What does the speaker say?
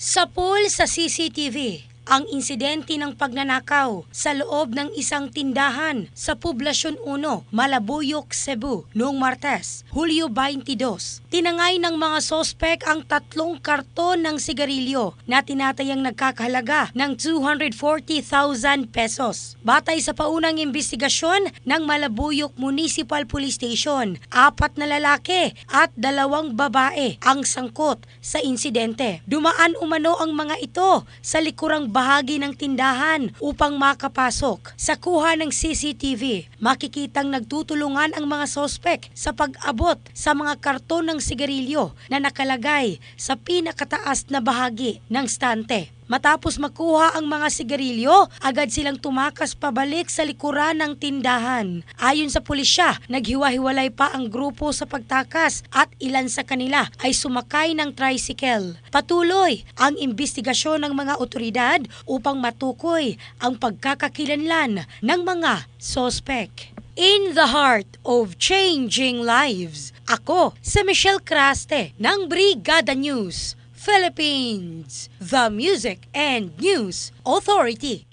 Sapul sa CCTV ang insidente ng pagnanakaw sa loob ng isang tindahan sa Poblasyon 1, Malabuyok, Cebu noong Martes, Hulyo 22. Tinangay ng mga sospek ang 3 karton ng sigarilyo na tinatayang nagkakahalaga ng 240,000 pesos. Batay sa paunang imbestigasyon ng Malabuyok Municipal Police Station, 4 na lalaki at 2 babae ang sangkot sa insidente. Dumaan umano ang mga ito sa likurang bahagi ng tindahan upang makapasok. Sa kuha ng CCTV, makikitang nagtutulungan ang mga sospek sa pag-abot sa mga karton ng sigarilyo na nakalagay sa pinakataas na bahagi ng stante. Matapos makuha ang mga sigarilyo, agad silang tumakas pabalik sa likuran ng tindahan. Ayon sa pulisya, naghiwa-hiwalay pa ang grupo sa pagtakas at ilan sa kanila ay sumakay ng tricycle. Patuloy ang imbestigasyon ng mga otoridad upang matukoy ang pagkakakilanlan ng mga sospek. In the heart of changing lives, ako si Michelle Craste ng Brigada News Philippines, the Music and News Authority.